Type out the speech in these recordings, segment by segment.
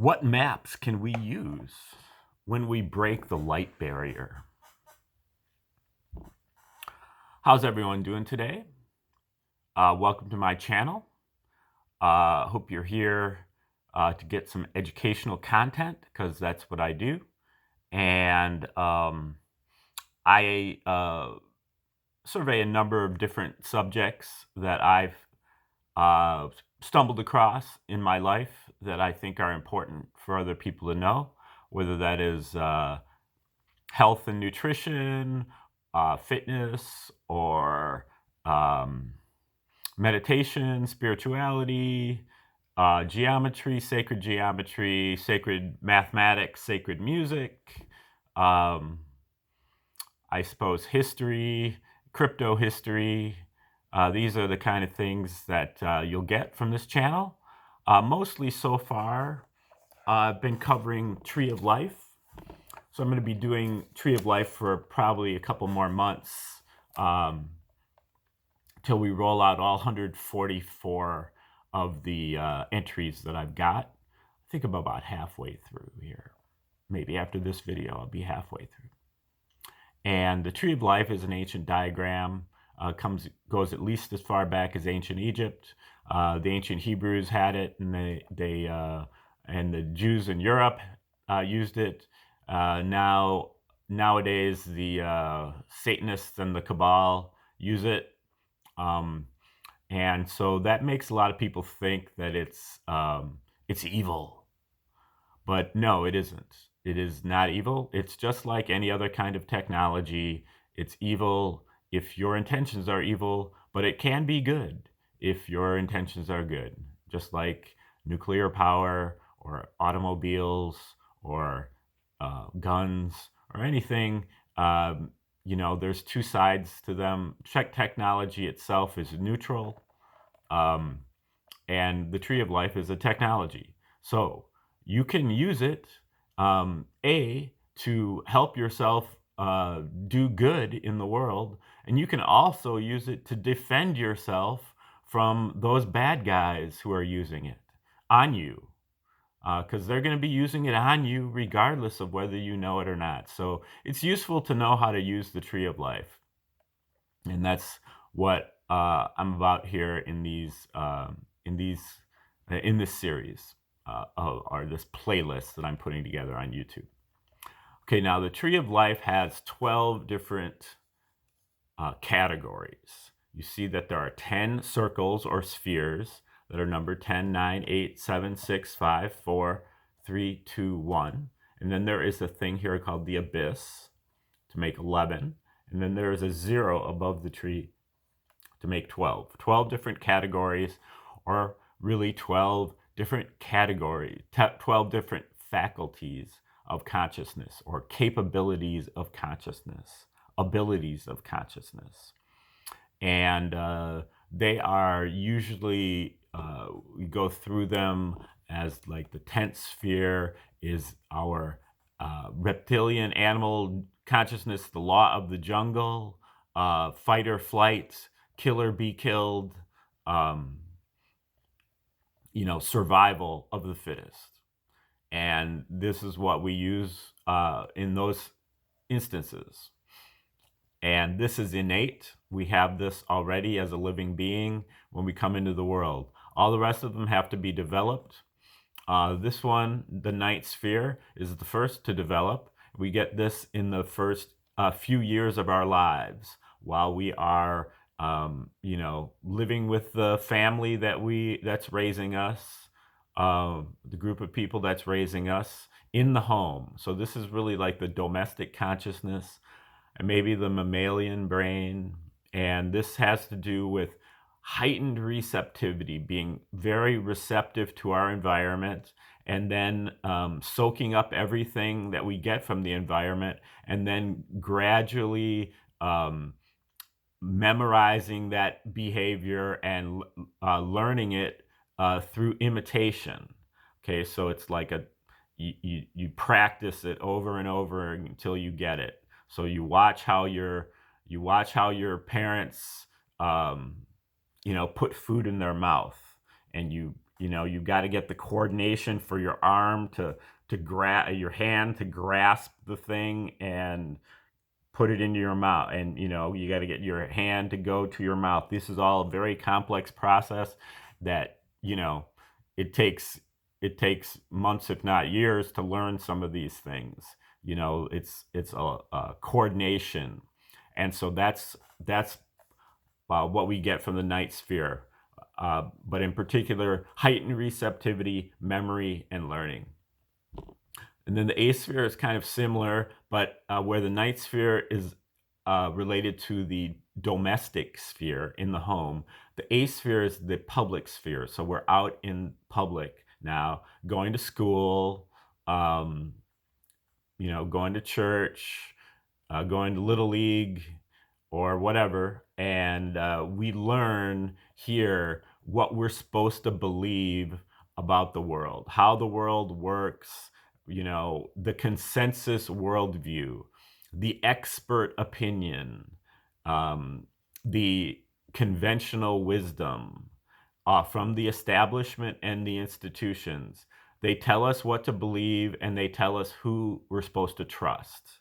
What maps can we use when we break the light barrier? How's everyone doing today? Welcome to my channel. Hope you're here to get some educational content, because that's what I do. And I survey a number of different subjects that I've stumbled across in my life that I think are important for other people to know, whether that is health and nutrition, fitness, or meditation, spirituality, geometry, sacred mathematics, sacred music, I suppose history, crypto history. These are the kind of things that you'll get from this channel. Mostly so far, I've been covering Tree of Life. So I'm going to be doing Tree of Life for probably a couple more months till we roll out all 144 of the entries that I've got. I think I'm about halfway through here. Maybe after this video, I'll be halfway through. And the Tree of Life is an ancient diagram. Goes at least as far back as ancient Egypt. The ancient Hebrews had it, and and the Jews in Europe used it. Nowadays, the Satanists and the Cabal use it, and so that makes a lot of people think that it's evil. But no, it isn't. It is not evil. It's just like any other kind of technology. It's evil if your intentions are evil, but it can be good if your intentions are good. Just like nuclear power or automobiles or guns or anything, there's two sides to them. Technology itself is neutral, and the Tree of Life is a technology. So you can use it, to help yourself do good in the world, and you can also use it to defend yourself from those bad guys who are using it on you, because they're going to be using it on you regardless of whether you know it or not. So it's useful to know how to use the Tree of Life, and that's what I'm about here in this series, or this playlist that I'm putting together on YouTube. Okay, now the Tree of Life has 12 different categories. You see that there are 10 circles or spheres that are numbered 10, 9, 8, 7, 6, 5, 4, 3, 2, 1. And then there is a thing here called the abyss to make 11. And then there is a 0 above the tree to make 12. 12 different categories, or really 12 different categories, 12 different faculties of consciousness, or capabilities of consciousness, abilities of consciousness. And they are usually, we go through them as like the 10th sphere is our reptilian animal consciousness, the law of the jungle, fight or flight, kill or be killed, survival of the fittest. And this is what we use in those instances. And this is innate. We have this already as a living being when we come into the world. All the rest of them have to be developed. This one, the 9th sphere, is the first to develop. We get this in the first few years of our lives while we are, living with the family that's raising us, the group of people that's raising us in the home. So this is really like the domestic consciousness, and maybe the mammalian brain. And this has to do with heightened receptivity, being very receptive to our environment, and then soaking up everything that we get from the environment, and then gradually memorizing that behavior and learning it through imitation. Okay, so it's like you practice it over and over until you get it. So you watch how your parents put food in their mouth, and you You've got to get the coordination for your arm to grab your hand to grasp the thing and put it into your mouth, and you got to get your hand to go to your mouth. This is all a very complex process that it takes months, if not years, to learn some of these things. It's a coordination, and so that's what we get from the night sphere, but in particular heightened receptivity, memory, and learning. And then the A sphere is kind of similar, but where the night sphere is related to the domestic sphere in the home, the A sphere is the public sphere. So we're out in public now, going to school, going to church, going to Little League or whatever. And we learn here what we're supposed to believe about the world, how the world works, the consensus worldview, the expert opinion, the conventional wisdom from the establishment and the institutions. They tell us what to believe, and they tell us who we're supposed to trust.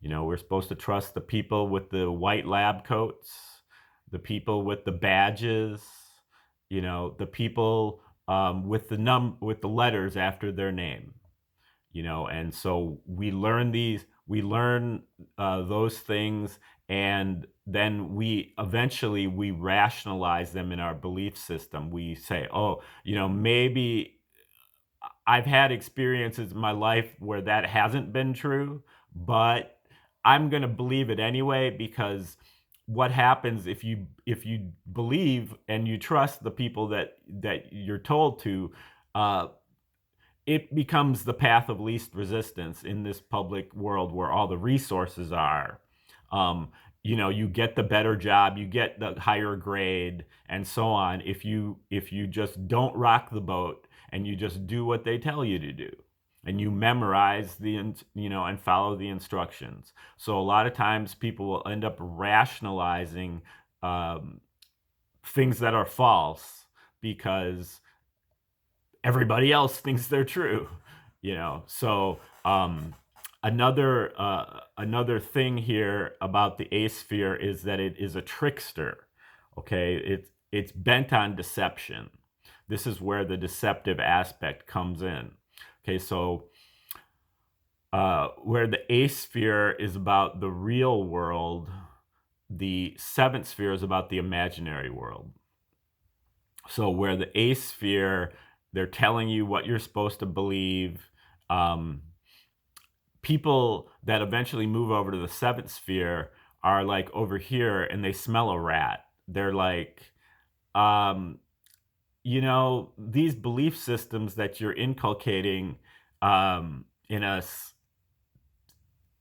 We're supposed to trust the people with the white lab coats, the people with the badges, the people with the letters after their name. And so we learn those things, and then we eventually rationalize them in our belief system. We say, oh, maybe I've had experiences in my life where that hasn't been true, but I'm going to believe it anyway, because what happens if you believe and you trust the people that you're told to, it becomes the path of least resistance in this public world where all the resources are. You get the better job, you get the higher grade, and so on. If you just don't rock the boat and you just do what they tell you to do, and you memorize and follow the instructions. So a lot of times people will end up rationalizing things that are false because everybody else thinks they're true, So another thing here about the A sphere is that it is a trickster. Okay, it's bent on deception. This is where the deceptive aspect comes in. Okay, so where the A sphere is about the real world, the seventh sphere is about the imaginary world. So where the A sphere, they're telling you what you're supposed to believe. People that eventually move over to the seventh sphere are like over here and they smell a rat. They're like, these belief systems that you're inculcating in us,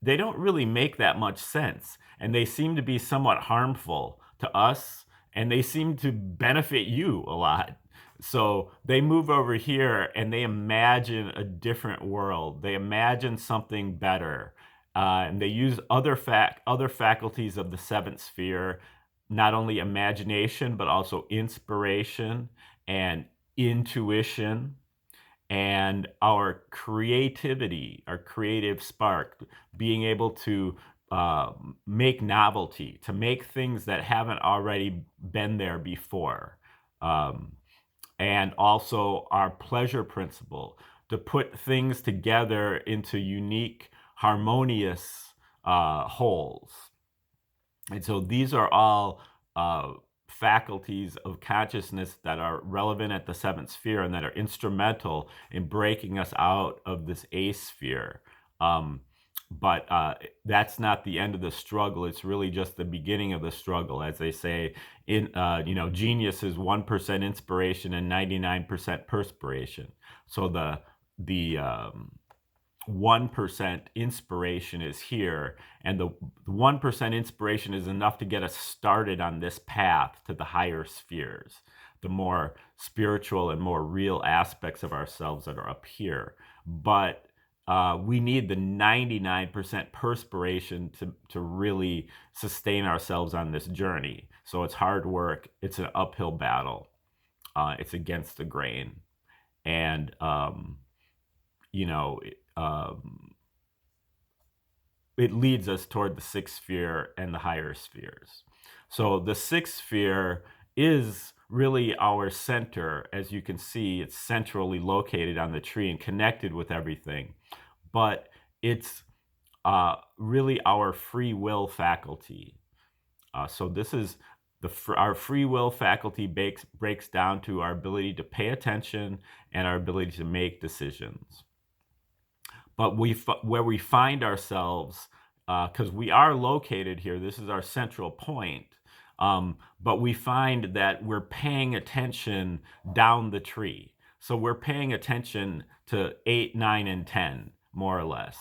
they don't really make that much sense. And they seem to be somewhat harmful to us, and they seem to benefit you a lot. So they move over here and they imagine a different world. They imagine something better. And they use other faculties of the seventh sphere, not only imagination, but also inspiration and intuition, and our creativity, our creative spark, being able to make novelty, to make things that haven't already been there before. And also our pleasure principle, to put things together into unique, harmonious wholes. And so these are all faculties of consciousness that are relevant at the seventh sphere and that are instrumental in breaking us out of this A sphere. But that's not the end of the struggle. It's really just the beginning of the struggle. As they say, genius is 1% inspiration and 99% perspiration. So the 1% inspiration is here, and the 1% inspiration is enough to get us started on this path to the higher spheres, the more spiritual and more real aspects of ourselves that are up here. But we need the 99% perspiration to really sustain ourselves on this journey. So it's hard work. It's an uphill battle. It's against the grain. And you know, it leads us toward the sixth sphere and the higher spheres. So the sixth sphere is really our center. As you can see, it's centrally located on the tree and connected with everything. But it's really our free will faculty. So this is our free will faculty breaks down to our ability to pay attention and our ability to make decisions. But where we find ourselves, because we are located here, this is our central point, but we find that we're paying attention down the tree. So we're paying attention to 8, 9, and 10, more or less.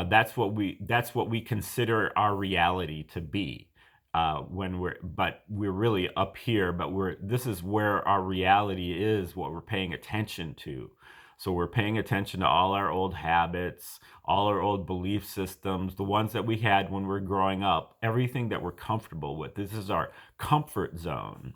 That's what we consider our reality to be. But we're really up here, but this is where our reality is, what we're paying attention to. So we're paying attention to all our old habits, all our old belief systems, the ones that we had when we were growing up, everything that we're comfortable with. This is our comfort zone.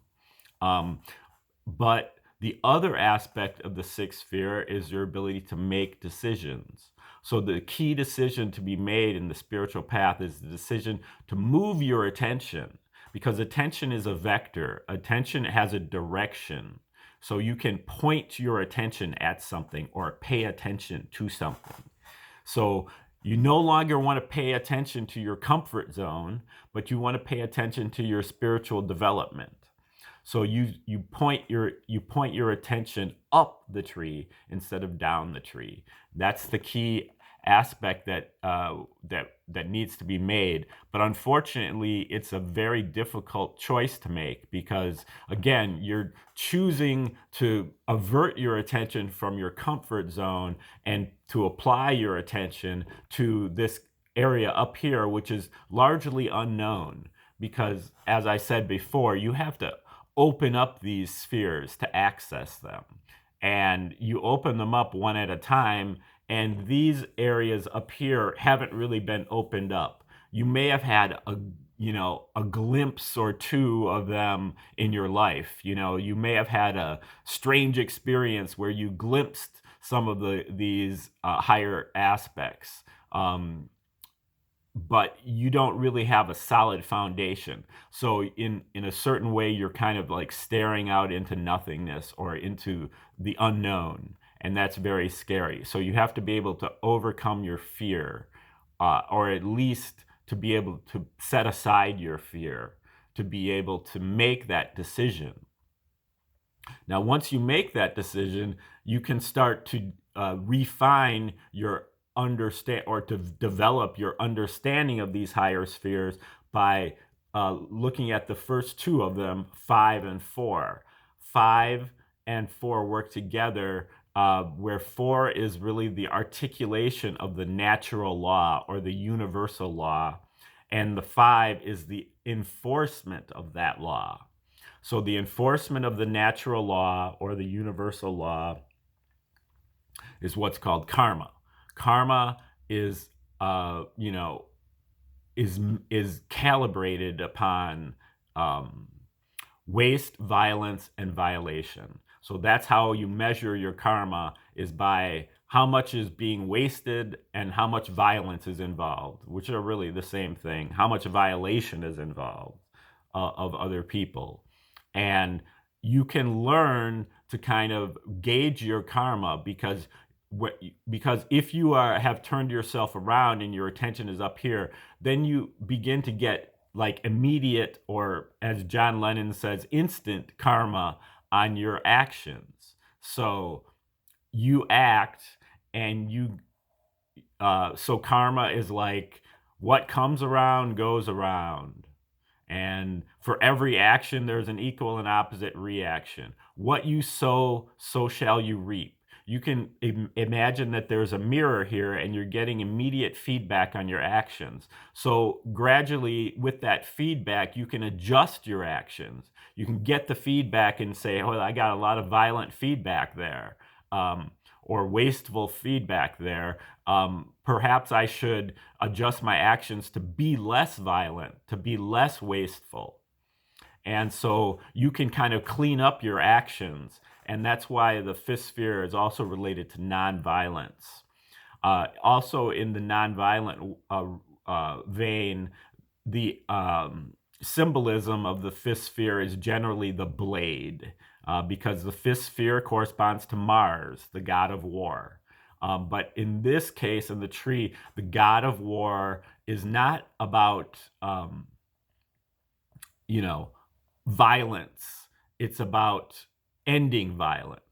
But the other aspect of the sixth sphere is your ability to make decisions. So the key decision to be made in the spiritual path is the decision to move your attention, because attention is a vector. Attention has a direction. So you can point your attention at something or pay attention to something. So you no longer want to pay attention to your comfort zone, but you want to pay attention to your spiritual development. So you point your attention up the tree instead of down the tree. That's the key aspect that needs to be made. But unfortunately, it's a very difficult choice to make, because again, you're choosing to avert your attention from your comfort zone and to apply your attention to this area up here, which is largely unknown. Because as I said before, you have to open up these spheres to access them. And you open them up one at a time, and these areas up here haven't really been opened up. You may have had a glimpse or two of them in your life. You may have had a strange experience where you glimpsed some of these higher aspects. But you don't really have a solid foundation. So in a certain way, you're kind of like staring out into nothingness or into the unknown, and that's very scary. So you have to be able to overcome your fear, or at least to be able to set aside your fear, to be able to make that decision. Now, once you make that decision, you can start to refine your to develop your understanding of these higher spheres by looking at the first two of them, 5 and 4. 5 and 4 work together, where 4 is really the articulation of the natural law or the universal law, and the 5 is the enforcement of that law. So the enforcement of the natural law or the universal law is what's called karma. Karma is calibrated upon waste, violence, and violation. So that's how you measure your karma, is by how much is being wasted and how much violence is involved, which are really the same thing. How much violation is involved of other people. And you can learn to kind of gauge your karma, because if you have turned yourself around and your attention is up here, then you begin to get like immediate, or as John Lennon says, instant karma on your actions. So you act, and so karma is like what comes around goes around. And for every action, there's an equal and opposite reaction. What you sow, so shall you reap. You can imagine that there's a mirror here, and you're getting immediate feedback on your actions. So gradually, with that feedback, you can adjust your actions. You can get the feedback and say, oh, I got a lot of violent feedback there, or wasteful feedback there. Perhaps I should adjust my actions to be less violent, to be less wasteful. And so you can kind of clean up your actions. And that's why the fifth sphere is also related to nonviolence. Also in the nonviolent vein, the symbolism of the fifth sphere is generally the blade, because the fifth sphere corresponds to Mars, the god of war. But in this case, in the tree, the god of war is not about, violence. It's about ending violence.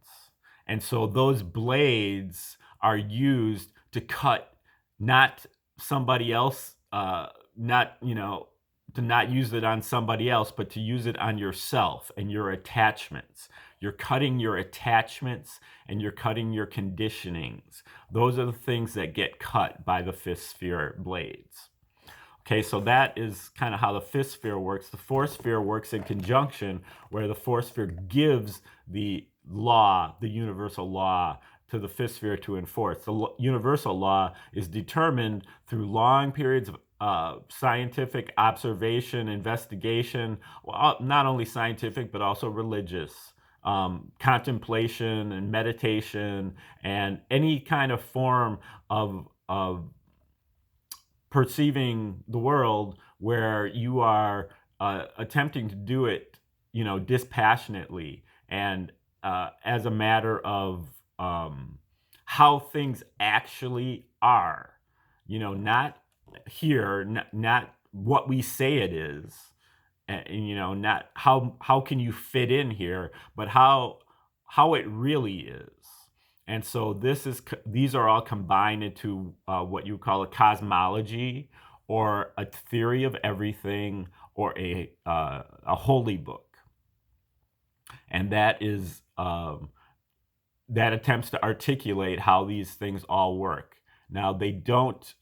And so those blades are used to cut not somebody else, to not use it on somebody else, but to use it on yourself and your attachments. You're cutting your attachments and you're cutting your conditionings. Those are the things that get cut by the fifth sphere blades. Okay, so that is kind of how the fifth sphere works. The fourth sphere works in conjunction, where the fourth sphere gives the law, the universal law, to the fifth sphere to enforce. The universal law is determined through long periods of scientific observation, investigation, well, not only scientific, but also religious, contemplation and meditation, and any kind of form of perceiving the world where you are attempting to do it, dispassionately and as a matter of how things actually are, not here, not what we say it is, and, not how can you fit in here, but how it really is. And so these are all combined into what you call a cosmology, or a theory of everything, or a holy book. And that is that attempts to articulate how these things all work. Now they don't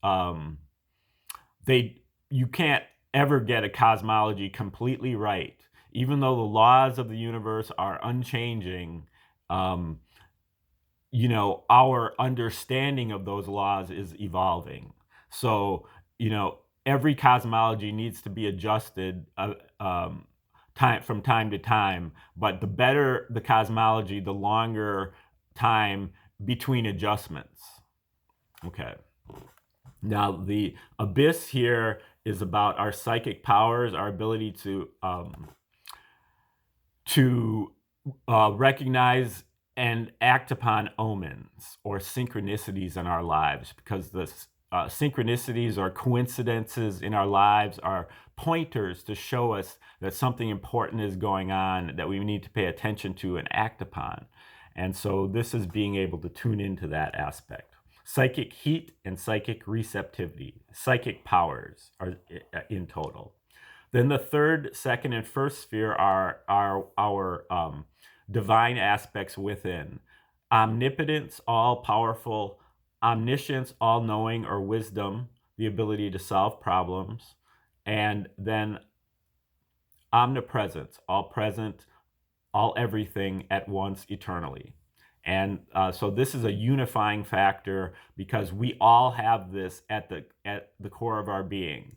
you can't ever get a cosmology completely right, even though the laws of the universe are unchanging. Our understanding of those laws is evolving. So, every cosmology needs to be adjusted from time to time. But the better the cosmology, the longer time between adjustments. Okay. Now, the abyss here is about our psychic powers, our ability to recognize and act upon omens or synchronicities in our lives, because the synchronicities or coincidences in our lives are pointers to show us that something important is going on that we need to pay attention to and act upon. And so this is being able to tune into that aspect. Psychic heat and psychic receptivity, psychic powers are in total. Then the third, second, and first sphere are our divine aspects within. Omnipotence, all-powerful; omniscience, all-knowing or wisdom, the ability to solve problems; and then omnipresence, all-present, all-everything at once, eternally. And so this is a unifying factor, because we all have this at the core of our being.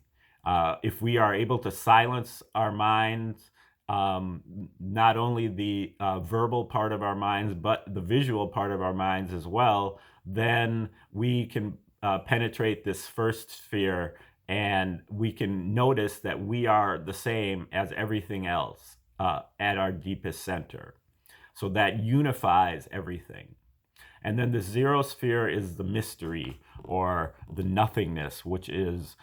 If we are able to silence our minds, not only the verbal part of our minds, but the visual part of our minds as well, then we can penetrate this first sphere, and we can notice that we are the same as everything else at our deepest center. So that unifies everything. And then the zero sphere is the mystery, or the nothingness, which is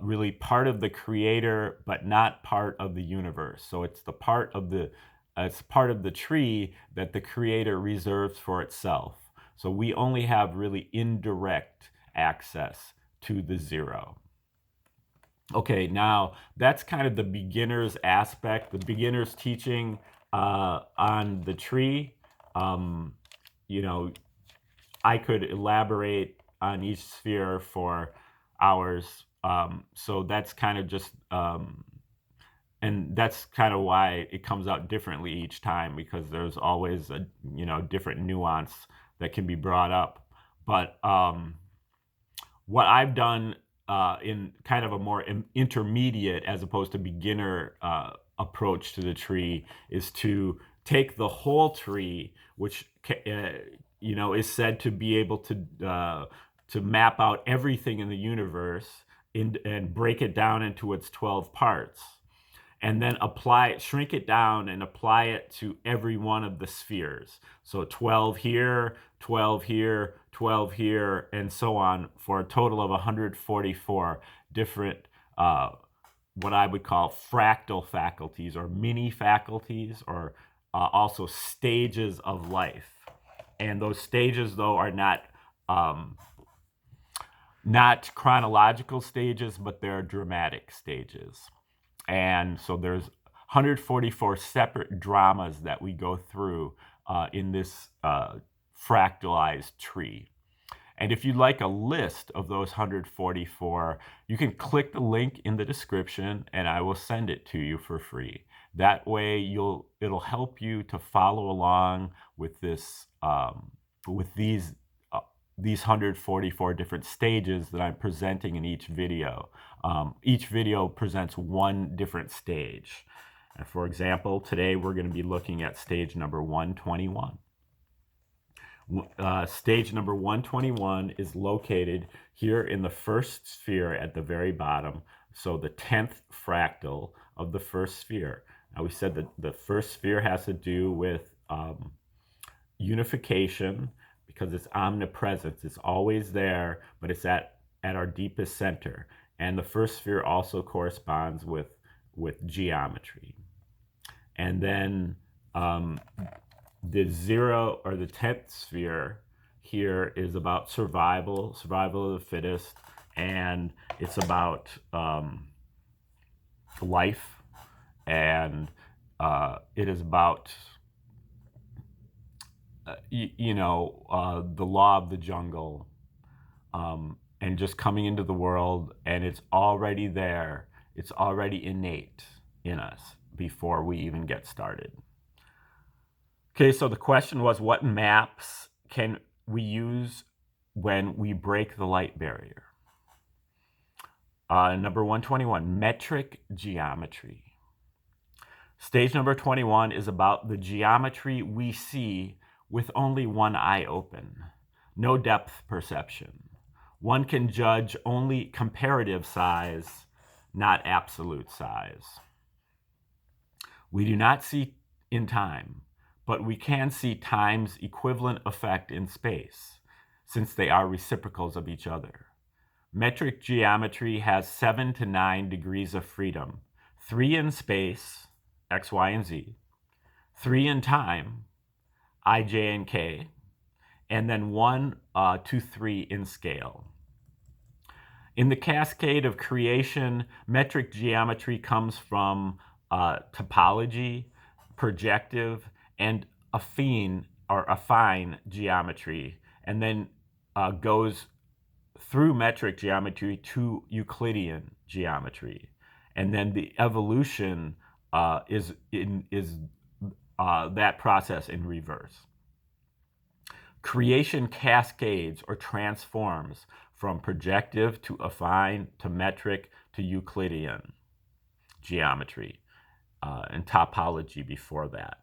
really part of the creator, but not part of the universe. So it's part of the tree that the creator reserves for itself. So we only have really indirect access to the zero. Okay, now that's kind of the beginner's aspect, the beginner's teaching on the tree. I could elaborate on each sphere for hours. So that's kind of just, and that's kind of why it comes out differently each time, because there's always a different nuance that can be brought up. But what I've done in kind of a more intermediate as opposed to beginner approach to the tree is to take the whole tree, which is said to be able to map out everything in the universe and break it down into its 12 parts, and then shrink it down and apply it to every one of the spheres. So 12 here, 12 here, 12 here, and so on, for a total of 144 different, what I would call fractal faculties, or mini faculties, or also stages of life. And those stages, though, are not chronological stages, but they're dramatic stages. And so there's 144 separate dramas that we go through in this fractalized tree. And if you'd like a list of those 144, you can click the link in the description and I will send it to you for free. That way it'll help you to follow along with this with these 144 different stages that I'm presenting in each video. Each video presents one different stage. And for example, today we're going to be looking at stage number 121. Stage number 121 is located here in the first sphere at the very bottom, so the 10th fractal of the first sphere. Now, we said that the first sphere has to do with unification, because it's omnipresence. It's always there, but it's at our deepest center. And the first sphere also corresponds with geometry. And then the 0 or the 10th sphere here is about survival of the fittest, and it's about life, and it is about the law of the jungle, and just coming into the world, and it's already there. It's already innate in us before we even get started. Okay, so the question was, what maps can we use when we break the light barrier? Number 121, metric geometry. Stage number 21 is about the geometry we see with only one eye open, no depth perception. One can judge only comparative size, not absolute size. We do not see in time, but we can see time's equivalent effect in space, since they are reciprocals of each other. Metric geometry has 7 to 9 degrees of freedom, 3 in space, x, y, and z, 3 in time, I, j, and k, and then 1 to 3 in scale. In the cascade of creation, metric geometry comes from topology, projective, and affine geometry, and then goes through metric geometry to Euclidean geometry. And then the evolution is that process in reverse. Creation cascades or transforms from projective to affine to metric to Euclidean geometry, and topology before that.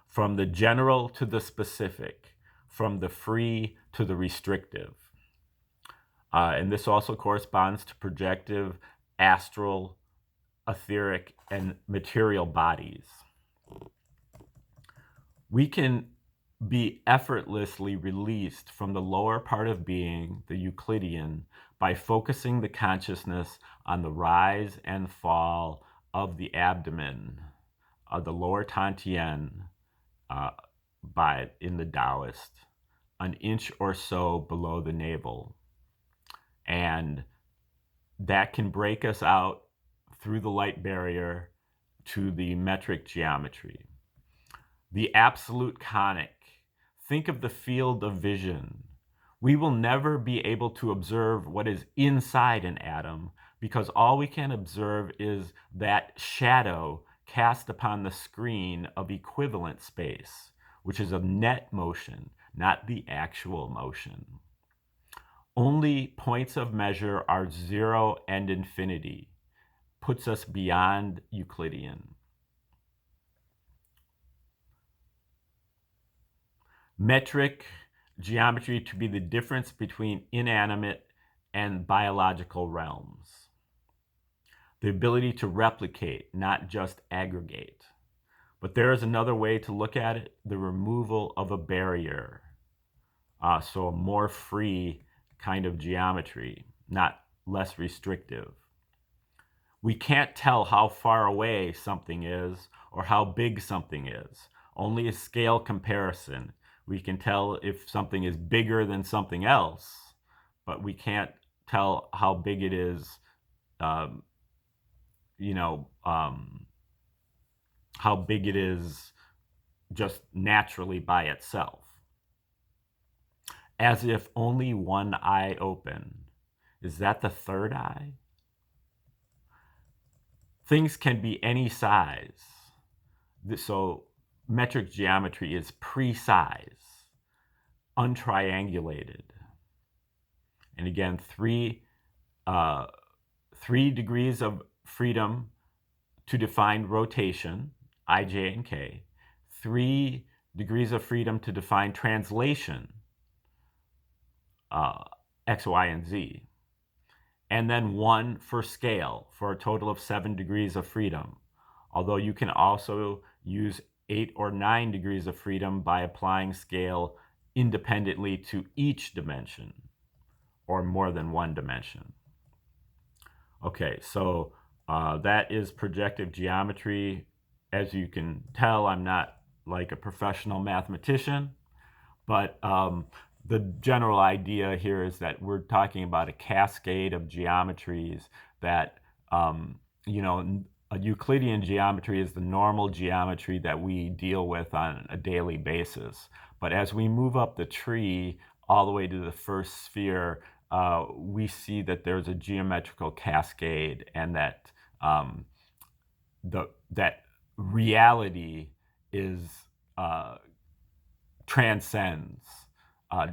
From the general to the specific, from the free to the restrictive. And this also corresponds to projective, astral, etheric, and material bodies. We can be effortlessly released from the lower part of being, the Euclidean, by focusing the consciousness on the rise and fall of the abdomen, of the lower Tantien, in the Taoist, an inch or so below the navel. And that can break us out through the light barrier to the metric geometry. The absolute conic. Think of the field of vision. We will never be able to observe what is inside an atom, because all we can observe is that shadow cast upon the screen of equivalent space, which is a net motion, not the actual motion. Only points of measure are 0 and infinity, puts us beyond Euclidean. Metric geometry to be the difference between inanimate and biological realms. The ability to replicate, not just aggregate. But there is another way to look at it, the removal of a barrier. So a more free kind of geometry, not less restrictive. We can't tell how far away something is or how big something is. Only a scale comparison. We can tell if something is bigger than something else, but we can't tell how big it is, um, how big it is just naturally by itself. As if only one eye open. Is that the third eye? Things can be any size. So metric geometry is precise, untriangulated. And again, three degrees of freedom to define rotation, I, J, and K. 3 degrees of freedom to define translation, X, Y, and Z. And then 1 for scale, for a total of 7 degrees of freedom. Although you can also use 8 or 9 degrees of freedom by applying scale independently to each dimension, or more than one dimension. Okay, so that is projective geometry. As you can tell, I'm not like a professional mathematician, but the general idea here is that we're talking about a cascade of geometries that, a Euclidean geometry is the normal geometry that we deal with on a daily basis. But as we move up the tree all the way to the first sphere, we see that there's a geometrical cascade, and that that reality is transcends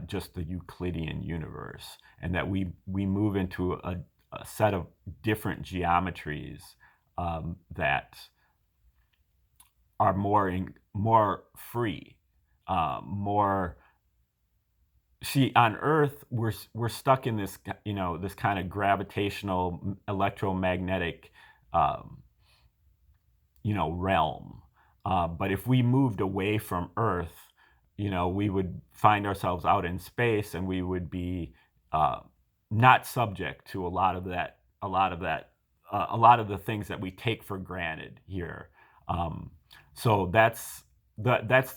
just the Euclidean universe, and that we move into a set of different geometries that are more free, more. See, on Earth, we're stuck in this this kind of gravitational electromagnetic realm. But if we moved away from Earth, we would find ourselves out in space, and we would be not subject to a lot of the things that we take for granted here. So that's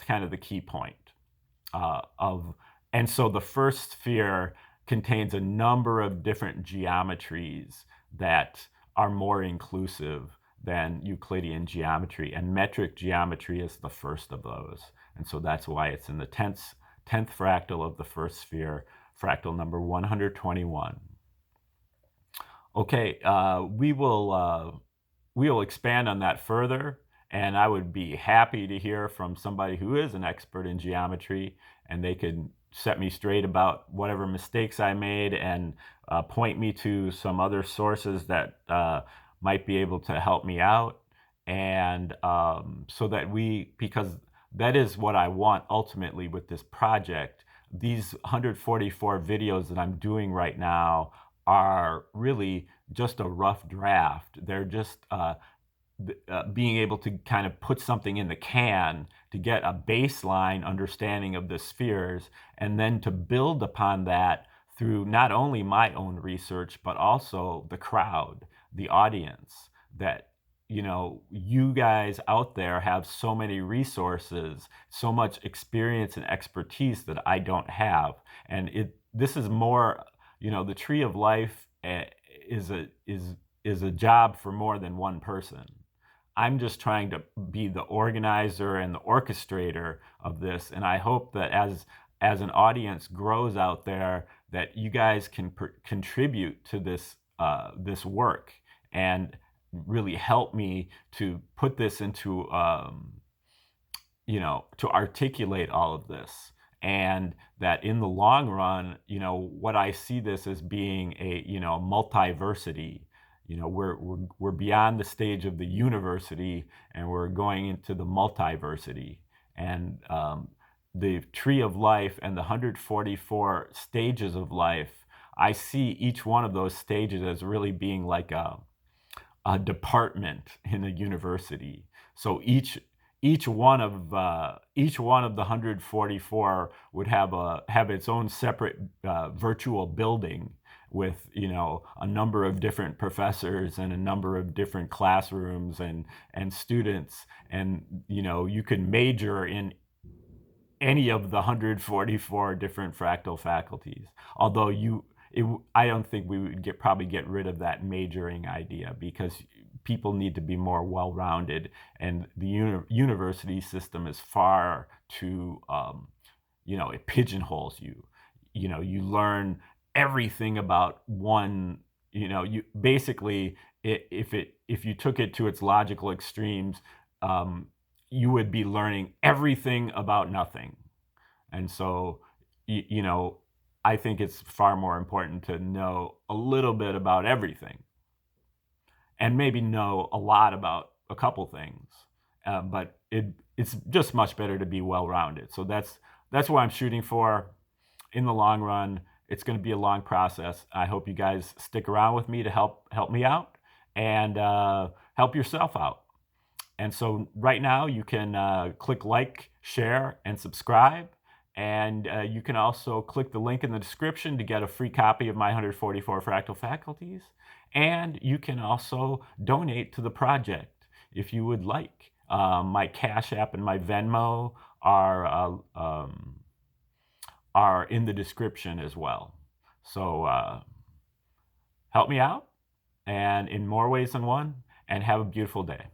kind of the key point and so the first sphere contains a number of different geometries that are more inclusive than Euclidean geometry, and metric geometry is the first of those. And so that's why it's in the 10th fractal of the first sphere, fractal number 121. Okay, we will expand on that further, and I would be happy to hear from somebody who is an expert in geometry, and they could set me straight about whatever mistakes I made, and point me to some other sources that might be able to help me out. And so that because that is what I want ultimately with this project. These 144 videos that I'm doing right now are really just a rough draft. They're just being able to kind of put something in the can to get a baseline understanding of the spheres, and then to build upon that through not only my own research, but also the crowd, the audience, that you guys out there have so many resources, so much experience and expertise that I don't have. And this is more, the tree of life is a job for more than one person. I'm just trying to be the organizer and the orchestrator of this, and I hope that as an audience grows out there, that you guys can contribute to this this work and really help me to put this into to articulate all of this. And that in the long run, what I see this as being a multiversity. We're beyond the stage of the university, and we're going into the multiversity. And the tree of life and the 144 stages of life, I see each one of those stages as really being like a department in a university. So each one of the 144 would have its own separate virtual building with, you know, a number of different professors and a number of different classrooms and students, and you know, you can major in any of the 144 different fractal faculties. Although I don't think we would probably get rid of that majoring idea, because people need to be more well-rounded, and the university system is far too, you know, it pigeonholes you. You know, you learn everything about one. You know, you basically, if you took it to its logical extremes, you would be learning everything about nothing. And so, you know, I think it's far more important to know a little bit about everything, and maybe know a lot about a couple things. But it's just much better to be well-rounded. So that's what I'm shooting for in the long run. It's going to be a long process. I hope you guys stick around with me to help me out, and help yourself out. And so right now you can click like, share, and subscribe. And you can also click the link in the description to get a free copy of my 144 Fractal Faculties. And you can also donate to the project if you would like. My Cash App and my Venmo are in the description as well. So help me out, and in more ways than one, and have a beautiful day.